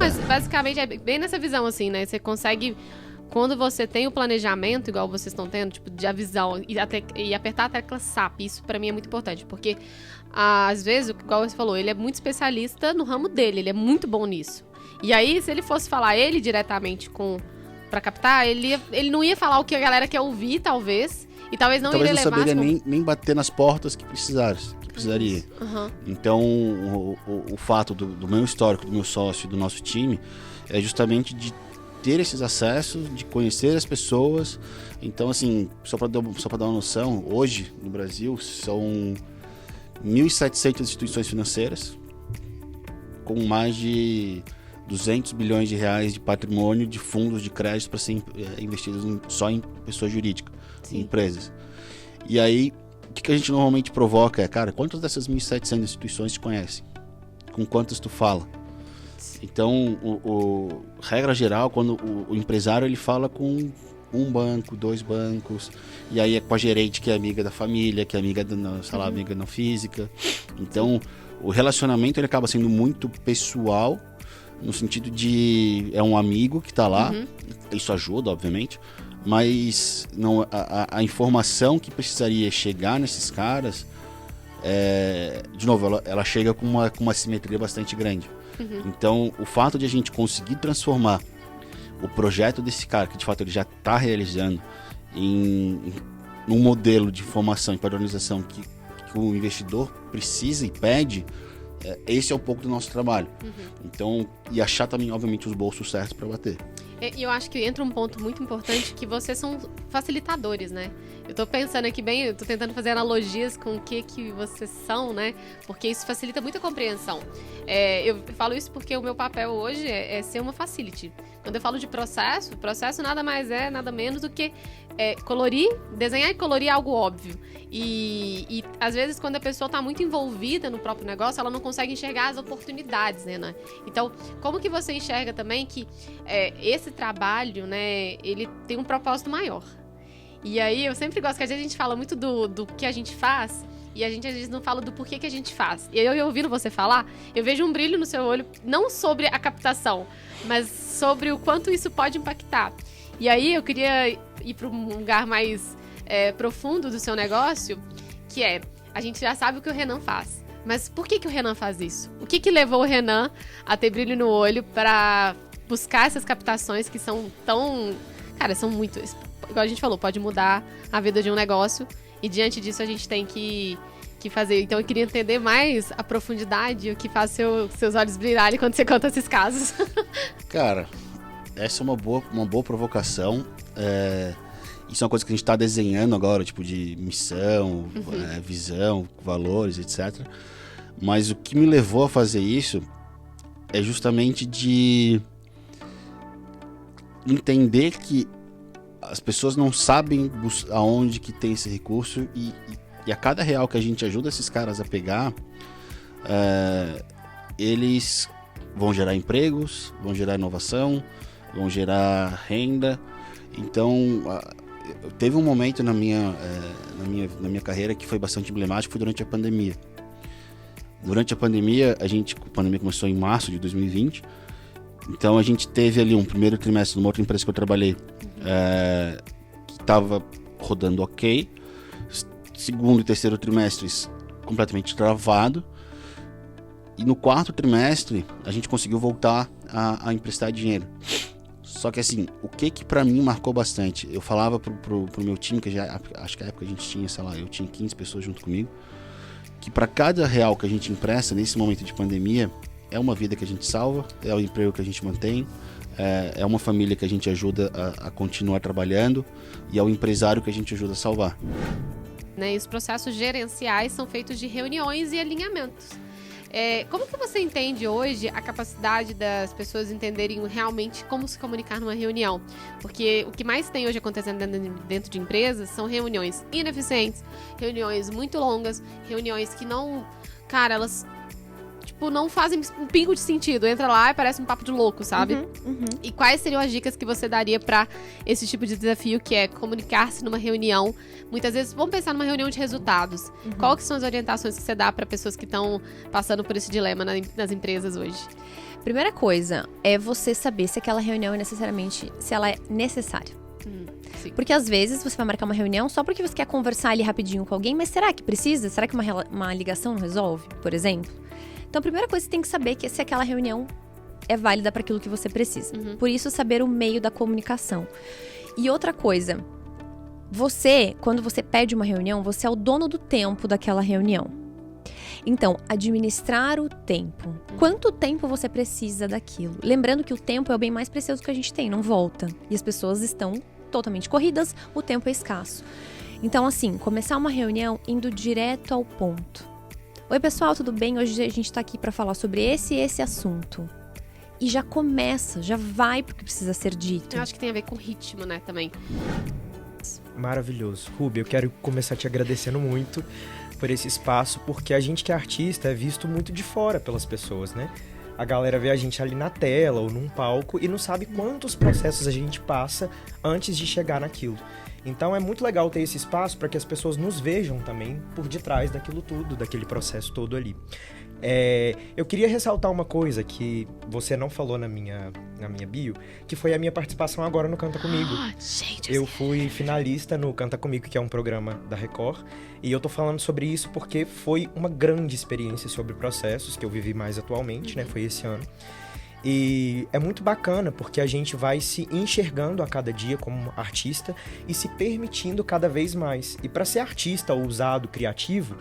mas basicamente é bem nessa visão, assim, né? Você consegue, quando você tem o planejamento, igual vocês estão tendo, tipo, de a visão e apertar a tecla SAP, isso pra mim é muito importante, porque às vezes, igual você falou, ele é muito especialista no ramo dele, ele é muito bom nisso. E aí, se ele fosse falar ele diretamente pra captar, ele não ia falar o que a galera quer ouvir, talvez, e talvez não iria levar... Talvez não saberia nem bater nas portas que precisaria. Uhum. Então, o fato do meu histórico, do meu sócio, do nosso time, é justamente de ter esses acessos, de conhecer as pessoas. Então, assim, só para dar uma noção, hoje, no Brasil, são 1.700 instituições financeiras com mais de 200 bilhões de reais de patrimônio de fundos de crédito para ser investidos só em pessoa jurídica, em empresas. E aí, o que a gente normalmente provoca é, cara, quantas dessas 1.700 instituições te conhecem? Com quantas tu fala? Então, regra geral, quando o empresário ele fala com um banco, 2 bancos, e aí é com a gerente que é amiga da família, que é amiga amiga não física. Então, o relacionamento ele acaba sendo muito pessoal, no sentido de é um amigo que está lá, isso ajuda, obviamente, mas não, a informação que precisaria chegar nesses caras, de novo, ela chega com uma simetria bastante grande. Então, o fato de a gente conseguir transformar o projeto desse cara, que de fato ele já está realizando, em um modelo de informação e padronização que o investidor precisa e pede, esse é um pouco do nosso trabalho. Então, e achar também, obviamente, os bolsos certos para bater. E eu acho que entra um ponto muito importante, que vocês são facilitadores, né? Eu tô pensando aqui bem, eu tô tentando fazer analogias com o que vocês são, né? Porque isso facilita muito a compreensão. Eu falo isso porque o meu papel hoje é ser uma facility. Quando eu falo de processo nada mais nada menos do que desenhar e colorir algo óbvio. E às vezes, quando a pessoa tá muito envolvida no próprio negócio, ela não consegue enxergar as oportunidades, né? Então, como que você enxerga também que esse trabalho, né, ele tem um propósito maior? E aí, eu sempre gosto que às vezes a gente fala muito do que a gente faz, e a gente às vezes não fala do porquê que a gente faz. E aí, eu ouvindo você falar, eu vejo um brilho no seu olho, não sobre a captação, mas sobre o quanto isso pode impactar. E aí, eu queria ir para um lugar mais profundo do seu negócio, que a gente já sabe o que o Renan faz. Mas por que o Renan faz isso? O que levou o Renan a ter brilho no olho para buscar essas captações que são tão... Cara, são muito... Igual a gente falou, pode mudar a vida de um negócio. E diante disso a gente tem que fazer. Então eu queria entender mais a profundidade, o que faz seus olhos brilharem quando você conta esses casos. Cara, essa é uma boa provocação. Isso é uma coisa que a gente está desenhando agora, tipo de missão, visão, valores, etc. Mas o que me levou a fazer isso é justamente de entender que as pessoas não sabem aonde que tem esse recurso e a cada real que a gente ajuda esses caras a pegar, eles vão gerar empregos, vão gerar inovação, vão gerar renda. Então, teve um momento na minha carreira que foi bastante emblemático, foi durante a pandemia. Durante a pandemia começou em março de 2020, então a gente teve ali um primeiro trimestre numa outra empresa que eu trabalhei, que estava rodando ok, segundo e terceiro trimestres completamente travado, e no quarto trimestre a gente conseguiu voltar a emprestar dinheiro. Só que assim, o que pra mim marcou bastante, eu falava pro meu time, que já acho que na época a gente tinha, eu tinha 15 pessoas junto comigo, que para cada real que a gente empresta nesse momento de pandemia, é uma vida que a gente salva, é o emprego que a gente mantém, é uma família que a gente ajuda a continuar trabalhando, e é o empresário que a gente ajuda a salvar. Né, e os processos gerenciais são feitos de reuniões e alinhamentos. Como que você entende hoje a capacidade das pessoas entenderem realmente como se comunicar numa reunião? Porque o que mais tem hoje acontecendo dentro de empresas são reuniões ineficientes, reuniões muito longas, reuniões que não... Cara, elas tipo, não fazem um pingo de sentido. Entra lá e parece um papo de louco, sabe? E quais seriam as dicas que você daria pra esse tipo de desafio, que é comunicar-se numa reunião? Muitas vezes, vamos pensar numa reunião de resultados. Quais são as orientações que você dá pra pessoas que estão passando por esse dilema nas empresas hoje? Primeira coisa é você saber se aquela reunião se ela é necessária. Sim. Porque às vezes você vai marcar uma reunião só porque você quer conversar ali rapidinho com alguém, mas será que precisa? Será que uma ligação não resolve, por exemplo? Então a primeira coisa que você tem que saber é se aquela reunião é válida para aquilo que você precisa. Por isso, saber o meio da comunicação. E outra coisa, quando você pede uma reunião, você é o dono do tempo daquela reunião. Então, administrar o tempo. Quanto tempo você precisa daquilo? Lembrando que o tempo é o bem mais precioso que a gente tem, não volta. E as pessoas estão totalmente corridas, o tempo é escasso. Então, assim, começar uma reunião indo direto ao ponto. Oi, pessoal, tudo bem? Hoje a gente tá aqui para falar sobre esse assunto. E já começa, já vai pro que precisa ser dito. Eu acho que tem a ver com ritmo, né, também. Maravilhoso. Ruby, eu quero começar te agradecendo muito por esse espaço, porque a gente que é artista é visto muito de fora pelas pessoas, né? A galera vê a gente ali na tela ou num palco e não sabe quantos processos a gente passa antes de chegar naquilo. Então é muito legal ter esse espaço para que as pessoas nos vejam também por detrás daquilo tudo, daquele processo todo ali. Eu queria ressaltar uma coisa que você não falou na minha bio, que foi a minha participação agora no Canta Comigo. Gente, eu fui finalista no Canta Comigo, que é um programa da Record, e eu tô falando sobre isso porque foi uma grande experiência sobre processos que eu vivi mais atualmente, né? Foi esse ano. E é muito bacana porque a gente vai se enxergando a cada dia como artista e se permitindo cada vez mais. E para ser artista, ousado, criativo,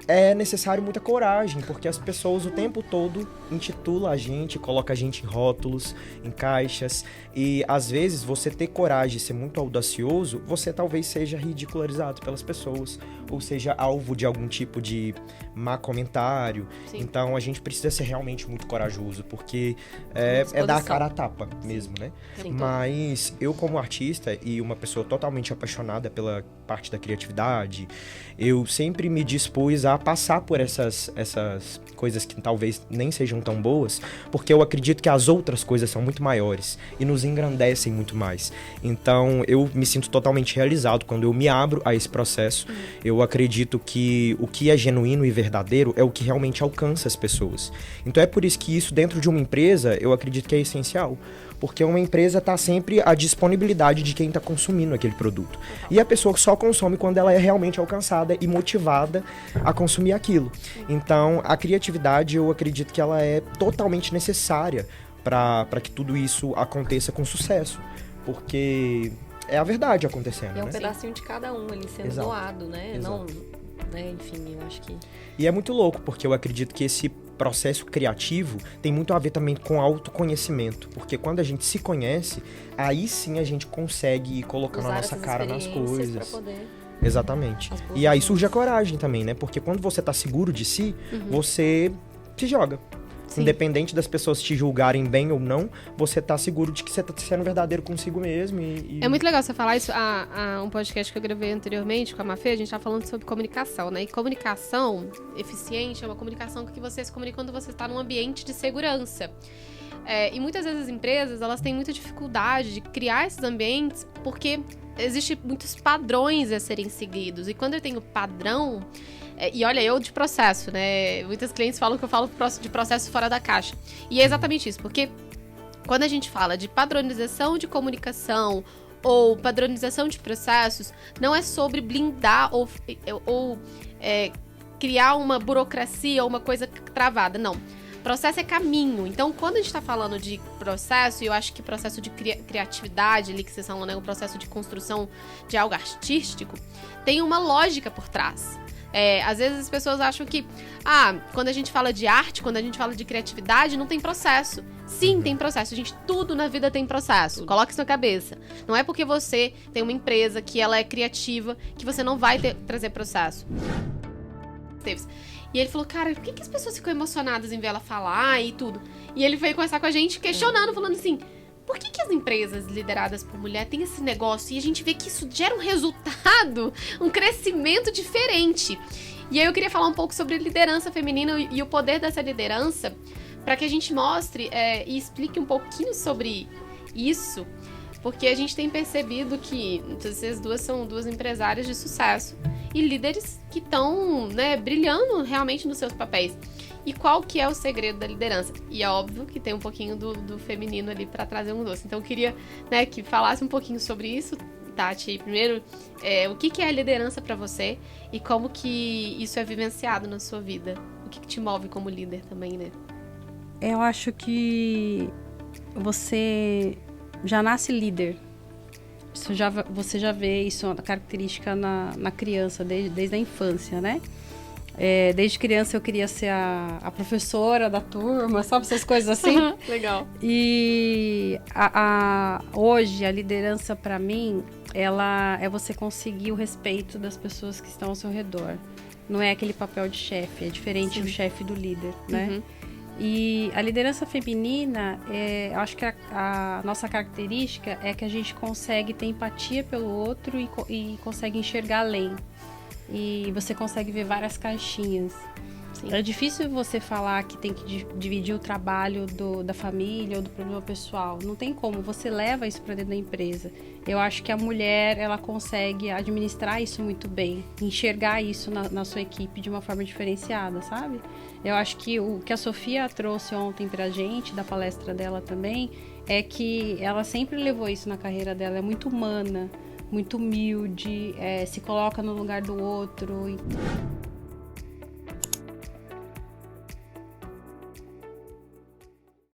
é necessário muita coragem, porque as pessoas o tempo todo intitulam a gente, colocam a gente em rótulos, em caixas, e às vezes você ter coragem e ser muito audacioso, você talvez seja ridicularizado pelas pessoas, ou seja alvo de algum tipo de má comentário. Sim. Então a gente precisa ser realmente muito corajoso, porque é dar a cara a tapa mesmo, né? Sim. Mas eu, como artista e uma pessoa totalmente apaixonada pela parte da criatividade, eu sempre me dispus a passar por essas coisas que talvez nem sejam tão boas, porque eu acredito que as outras coisas são muito maiores e nos engrandecem muito mais. Então eu me sinto totalmente realizado quando eu me abro a esse processo. Eu acredito que o que é genuíno e verdadeiro é o que realmente alcança as pessoas. Então é por isso que isso dentro de uma empresa eu acredito que é essencial. Porque uma empresa está sempre à disponibilidade de quem está consumindo aquele produto. E a pessoa só consome quando ela é realmente alcançada e motivada a consumir aquilo. Então, a criatividade, eu acredito que ela é totalmente necessária para que tudo isso aconteça com sucesso. Porque é a verdade acontecendo, É um né? pedacinho de cada um ali sendo Exato. doado, né? Exato. Não, né? Enfim, eu acho que... E é muito louco, porque eu acredito que esse processo criativo tem muito a ver também com autoconhecimento, porque quando a gente se conhece, aí sim a gente consegue ir colocando a nossa cara nas coisas. Pra poder... Exatamente. E aí surge a coragem também, né? Porque quando você tá seguro de si, você se joga. Sim. Independente das pessoas te julgarem bem ou não, você tá seguro de que você tá sendo verdadeiro consigo mesmo. É muito legal você falar isso. Um podcast que eu gravei anteriormente com a Mafê, a gente tá falando sobre comunicação, né? E comunicação eficiente é uma comunicação que você se comunica quando você está num ambiente de segurança. E muitas vezes as empresas, elas têm muita dificuldade de criar esses ambientes porque existem muitos padrões a serem seguidos. E quando eu tenho padrão... E olha, eu de processo, né? Muitos clientes falam que eu falo de processo fora da caixa. E é exatamente isso, porque quando a gente fala de padronização de comunicação ou padronização de processos, não é sobre blindar ou criar uma burocracia ou uma coisa travada, não. Processo é caminho. Então, quando a gente está falando de processo, e eu acho que processo de criatividade, ali que vocês falam, né? O processo de construção de algo artístico, tem uma lógica por trás. Às vezes as pessoas acham que, quando a gente fala de arte, quando a gente fala de criatividade, não tem processo. Sim, tem processo. Gente, tudo na vida tem processo. Coloque isso na cabeça. Não é porque você tem uma empresa que ela é criativa que você não vai trazer processo. E ele falou, cara, por que as pessoas ficam emocionadas em ver ela falar e tudo? E ele veio conversar com a gente, questionando, falando assim... Por que as empresas lideradas por mulher têm esse negócio e a gente vê que isso gera um resultado, um crescimento diferente? E aí eu queria falar um pouco sobre liderança feminina e o poder dessa liderança, para que a gente mostre e explique um pouquinho sobre isso, porque a gente tem percebido que vocês duas são duas empresárias de sucesso e líderes que estão, né, brilhando realmente nos seus papéis. E qual que é o segredo da liderança? E é óbvio que tem um pouquinho do feminino ali para trazer um doce. Então eu queria, né, que falasse um pouquinho sobre isso, Tati. Primeiro, o que é a liderança para você e como que isso é vivenciado na sua vida? O que te move como líder também, né? Eu acho que você já nasce líder. Você já vê isso, a característica na criança, desde a infância, né? Desde criança eu queria ser a professora da turma, sabe? Essas coisas assim. Legal. E hoje a liderança para mim, ela é você conseguir o respeito das pessoas que estão ao seu redor. Não é aquele papel de chefe, é diferente o chefe do líder, né? Uhum. E a liderança feminina, eu acho que a nossa característica é que a gente consegue ter empatia pelo outro e consegue enxergar além. E você consegue ver várias caixinhas. Sim. É difícil você falar que tem que dividir o trabalho da família ou do problema pessoal. Não tem como, você leva isso para dentro da empresa. Eu acho que a mulher, ela consegue administrar isso muito bem, enxergar isso na sua equipe de uma forma diferenciada, sabe? Eu acho que o que a Sofia trouxe ontem pra gente, da palestra dela também, é que ela sempre levou isso na carreira dela, é muito humana, muito humilde, se coloca no lugar do outro.